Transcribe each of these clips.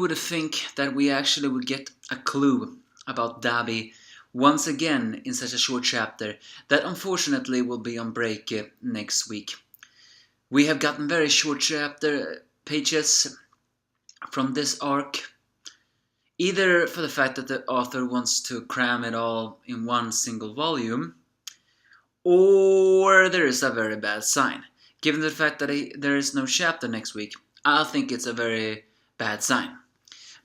would think that we actually would get a clue about Dabi once again in such a short chapter that unfortunately will be on break next week. We have gotten very short chapter pages from this arc, either for the fact that the author wants to cram it all in one single volume, or there is a very bad sign. Given the fact that there is no chapter next week, I think it's a very bad sign.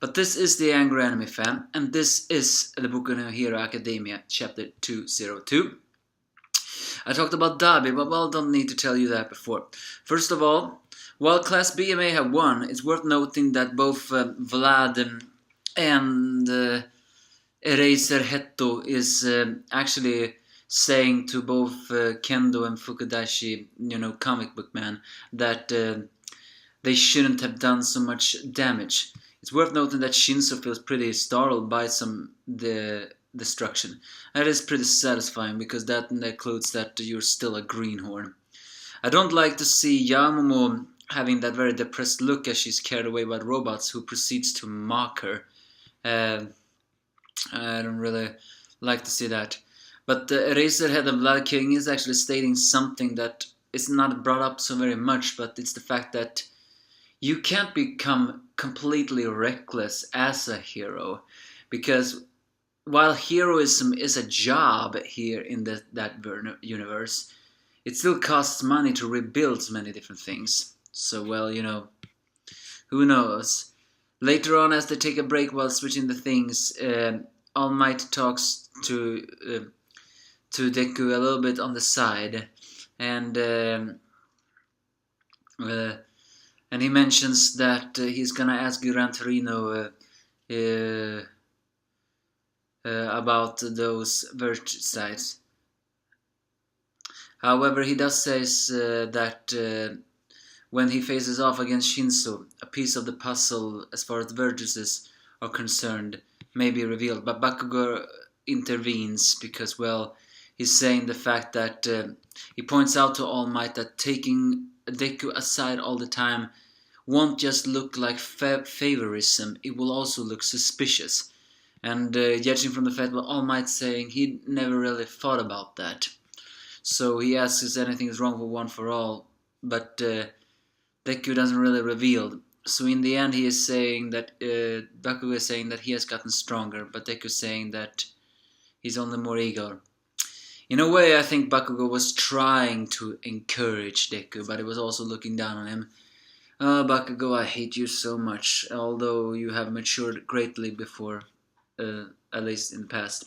But this is the Angry Anime Fan, and this is the Boku no Hero Academia, chapter 202. I talked about Dabi, but don't need to tell you that before. First of all, while Class B may have won, it's worth noting that both Vlad and Eraser Hetto is actually saying to both Kendo and Fukudashi, comic book man, that they shouldn't have done so much damage. It's worth noting that Shinso feels pretty startled by the destruction. That is pretty satisfying, because that includes that you're still a greenhorn. I don't like to see Yamomo having that very depressed look as she's carried away by robots who proceeds to mock her. I don't really like to see that. But Eraserhead and Blood King is actually stating something that is not brought up so very much, but it's the fact that you can't become completely reckless as a hero, because while heroism is a job here in that universe, it still costs money to rebuild so many different things. So, who knows? Later on, as they take a break while switching the things, All Might talks to Deku a little bit on the side, and he mentions that he's gonna ask Gran Torino about those virtue sites. However, he does say that when he faces off against Shinso, a piece of the puzzle as far as virtues are concerned may be revealed. But Bakugo intervenes because, he's saying the fact that he points out to All Might that taking Deku aside all the time won't just look like favorism, it will also look suspicious. And judging from the fact that All Might saying he never really thought about that. So he asks if anything is wrong with One for All, but Deku doesn't really reveal. So in the end he is saying that Bakugo is saying that he has gotten stronger, but Deku is saying that he's only more eager. In a way, I think Bakugo was trying to encourage Deku, but he was also looking down on him. Oh, Bakugo, I hate you so much, although you have matured greatly before, at least in the past.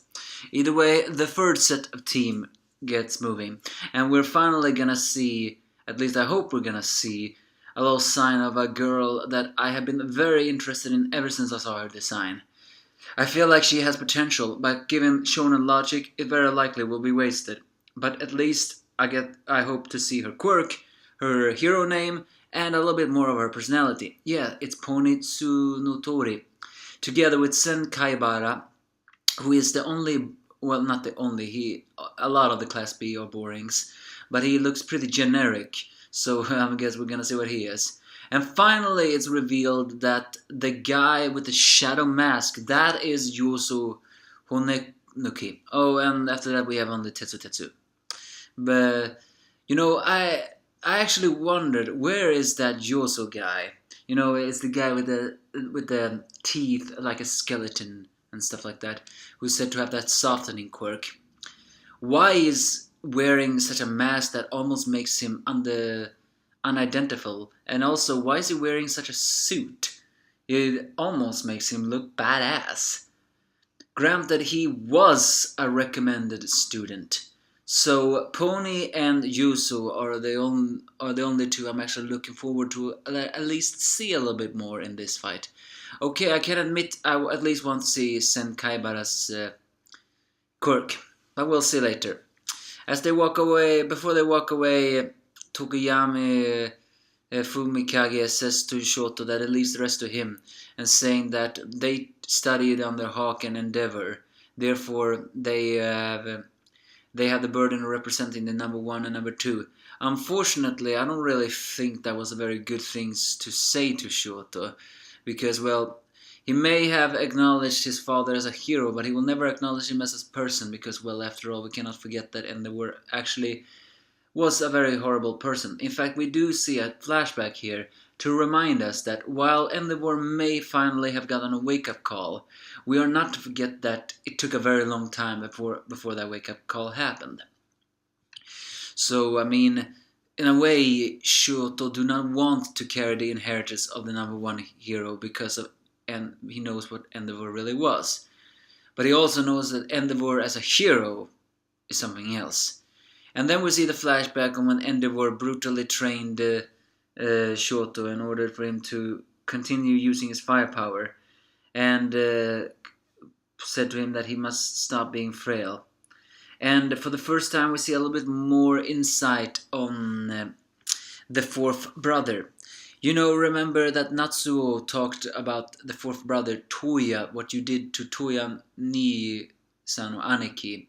Either way, the third set of team gets moving, and we're finally gonna see, at least I hope we're gonna see, a little sign of a girl that I have been very interested in ever since I saw her design. I feel like she has potential, but given shonen logic, it very likely will be wasted. But at least I hope to see her quirk, her hero name, and a little bit more of her personality. Yeah, it's Pony Tsunotori, together with Sen Kaibara, who is the only, not the only, a lot of the Class B are borings, but he looks pretty generic, so I guess we're gonna see what he is. And finally, it's revealed that the guy with the shadow mask, that is Yoso Honenuki. Oh, and after that we have on the Tetsu. But, I actually wondered, where is that Yoso guy? It's the guy with the teeth like a skeleton and stuff like that, who's said to have that softening quirk. Why is wearing such a mask that almost makes him unidentifiable, and also why is he wearing such a suit? It almost makes him look badass. Granted, he was a recommended student, so Pony and Yuzu are the only two I'm actually looking forward to at least see a little bit more in this fight. Okay, I can admit I at least want to see Sen Kaibara's quirk, but we'll see later. Before they walk away, Tokuyami Fumikage says to Shoto that it leaves the rest to him, and saying that they studied under Hawk and Endeavor, therefore they have the burden of representing the number 1 and number 2. Unfortunately, I don't really think that was a very good thing to say to Shoto, because, He may have acknowledged his father as a hero, but he will never acknowledge him as a person because, well, after all, we cannot forget that Endeavor actually was a very horrible person. In fact, we do see a flashback here to remind us that while Endeavor may finally have gotten a wake-up call, we are not to forget that it took a very long time before that wake-up call happened. So, I mean, in a way, Shoto do not want to carry the inheritance of the number one hero because of, and he knows what Endeavor really was. But he also knows that Endeavor as a hero is something else. And then we see the flashback on when Endeavor brutally trained Shoto in order for him to continue using his firepower, and said to him that he must stop being frail. And for the first time we see a little bit more insight on the fourth brother. You know, remember that Natsuo talked about the fourth brother, Toya, what you did to Toya Ni-san or Aniki.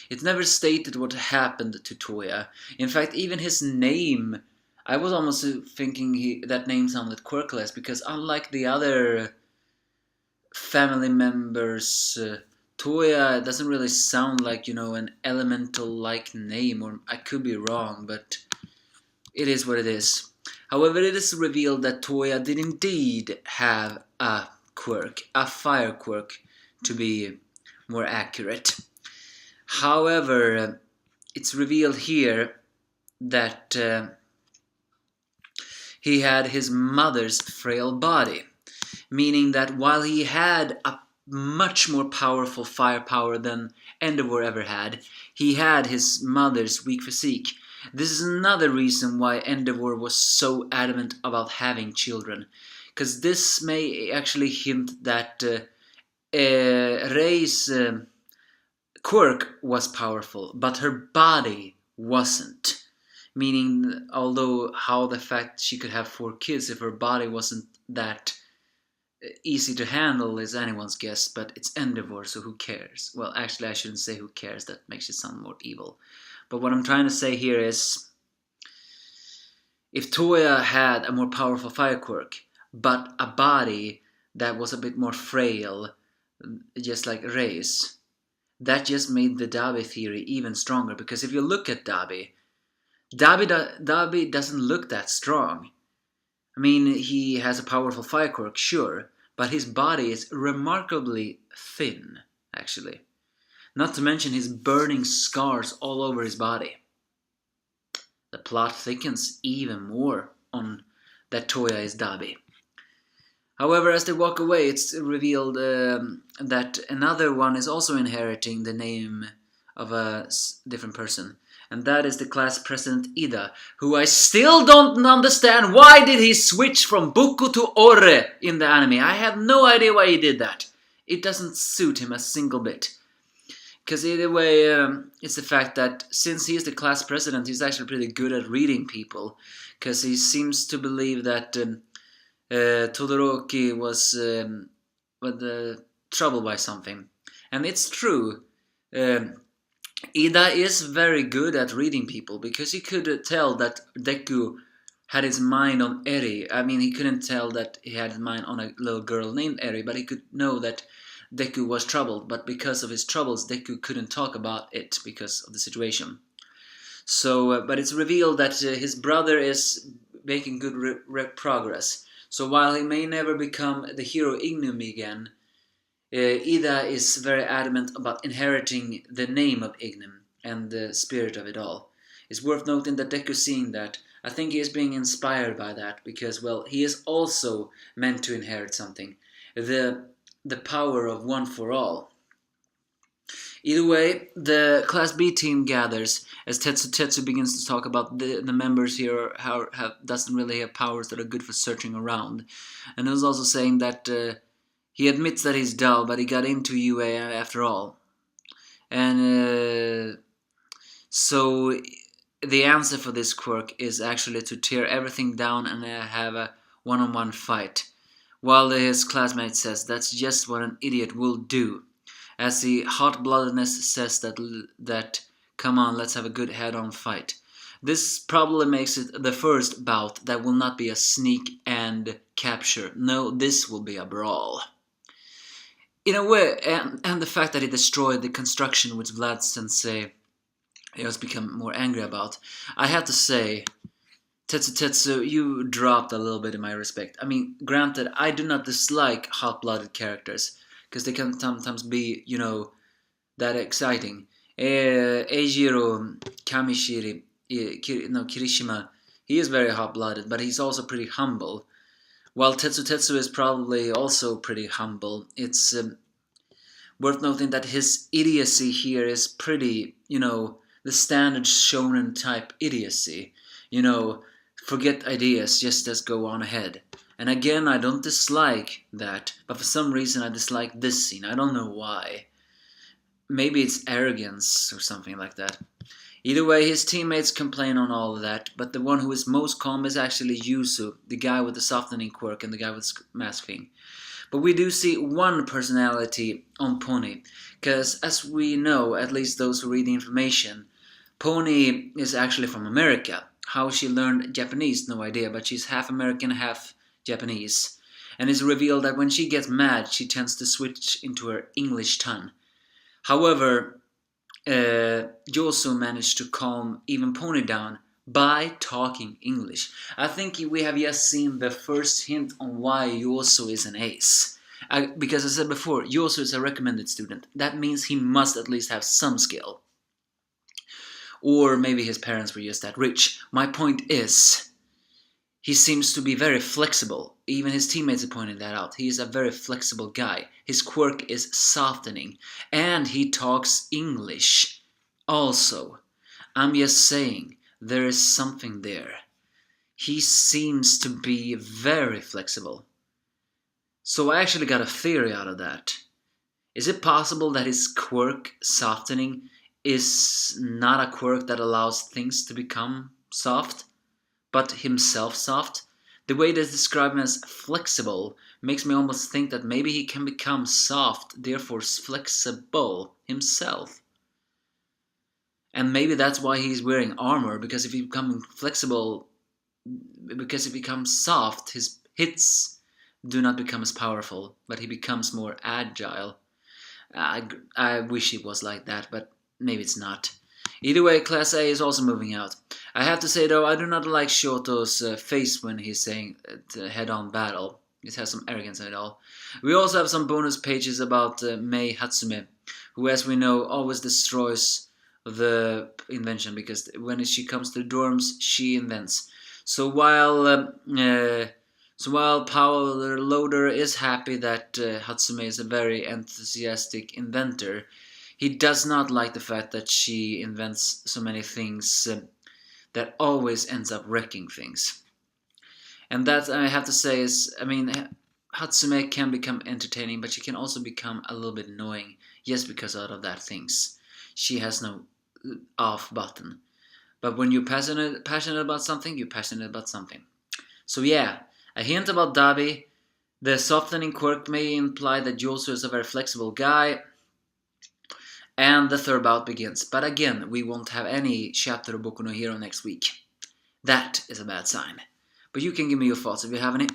It never stated what happened to Toya. In fact, even his name, I was almost thinking that name sounded quirkless, because unlike the other family members, Toya doesn't really sound like, an elemental-like name, or I could be wrong, but it is what it is. However, it is revealed that Toya did indeed have a quirk, a fire quirk, to be more accurate. However, it's revealed here that he had his mother's frail body, meaning that while he had a much more powerful firepower than Endeavor ever had, he had his mother's weak physique. This is another reason why Endeavor was so adamant about having children, because this may actually hint that Rei's quirk was powerful, but her body wasn't. Meaning, although how the fact she could have 4 kids if her body wasn't that easy to handle is anyone's guess, but it's Endeavor, so who cares? Well, actually I shouldn't say who cares, that makes it sound more evil. But what I'm trying to say here is, if Toya had a more powerful fire quirk, but a body that was a bit more frail, just like Rei's, that just made the Dabi theory even stronger, because if you look at Dabi doesn't look that strong. I mean, he has a powerful fire quirk, sure, but his body is remarkably thin, actually. Not to mention his burning scars all over his body. The plot thickens even more on that Toya is Dabi. However, as they walk away, it's revealed that another one is also inheriting the name of a different person. And that is the class president Ida, who I still don't understand why did he switch from Boku to Ore in the anime. I have no idea why he did that. It doesn't suit him a single bit. Because either way, it's the fact that since he is the class president, he's actually pretty good at reading people. Because he seems to believe that Todoroki was troubled by something. And it's true. Ida is very good at reading people, because he could tell that Deku had his mind on Eri. I mean, he couldn't tell that he had his mind on a little girl named Eri, but he could know that Deku was troubled. But because of his troubles, Deku couldn't talk about it because of the situation. So, but it's revealed that his brother is making good progress. So while he may never become the hero Ignum again, Ida is very adamant about inheriting the name of Ignum and the spirit of it all. It's worth noting that Deku seeing that, I think he is being inspired by that, because, well, he is also meant to inherit something. The power of one for all. Either way, the Class B team gathers as Tetsu begins to talk about the members here doesn't really have powers that are good for searching around. And he was also saying that he admits that he's dull, but he got into UA after all. And so the answer for this quirk is actually to tear everything down and have a one-on-one fight. While his classmate says that's just what an idiot will do. As the hot-bloodedness says that come on, let's have a good head-on fight. This probably makes it the first bout that will not be a sneak and capture. No, this will be a brawl. in a way, and the fact that he destroyed the construction, which Vlad Sensei has become more angry about, I have to say, Tetsu, you dropped a little bit in my respect. I mean, granted, I do not dislike hot-blooded characters, because they can sometimes be, that exciting. Eijiro Kamishiri, no, Kirishima, he is very hot-blooded, but he's also pretty humble. While Tetsu is probably also pretty humble, it's worth noting that his idiocy here is pretty, the standard shonen type idiocy. Forget ideas, just go on ahead. And again, I don't dislike that, but for some reason I dislike this scene. I don't know why. Maybe it's arrogance or something like that. Either way, his teammates complain on all of that, but the one who is most calm is actually Yuzu, the guy with the softening quirk and the guy with mask thing. But we do see one personality on Pony, because as we know, at least those who read the information, Pony is actually from America. How she learned Japanese, no idea, but she's half American, half Japanese. And it's revealed that when she gets mad, she tends to switch into her English tongue. However, Josu managed to calm even Pony down by talking English. I think we have just seen the first hint on why Josu is an ace. Because I said before, Josu is a recommended student. That means he must at least have some skill. Or maybe his parents were just that rich. My point is, he seems to be very flexible. Even his teammates have pointed that out. He is a very flexible guy. His quirk is softening. And he talks English. Also, I'm just saying, there is something there. He seems to be very flexible. So I actually got a theory out of that. Is it possible that his quirk, softening, is not a quirk that allows things to become soft, but himself soft? The way they describe him as flexible makes me almost think that maybe he can become soft, therefore flexible himself. And maybe that's why he's wearing armor, because if he becomes flexible, because he becomes soft, his hits do not become as powerful, but he becomes more agile. I wish it was like that, but maybe it's not. Either way, Class A is also moving out. I have to say though, I do not like Shoto's face when he's saying head-on battle. It has some arrogance in it all. We also have some bonus pages about Mei Hatsume, who, as we know, always destroys the invention, because when she comes to the dorms, she invents. So while Power Loader is happy that Hatsume is a very enthusiastic inventor, he does not like the fact that she invents so many things that always ends up wrecking things. And that, I have to say, is, Hatsume can become entertaining, but she can also become a little bit annoying just because out of that things. She has no off button. But when you're passionate about something, you're passionate about something. So yeah, a hint about Dabi. The softening quirk may imply that Josu is a very flexible guy. And the third bout begins. But again, we won't have any chapter of Boku no Hero next week. That is a bad sign. But you can give me your thoughts if you have any.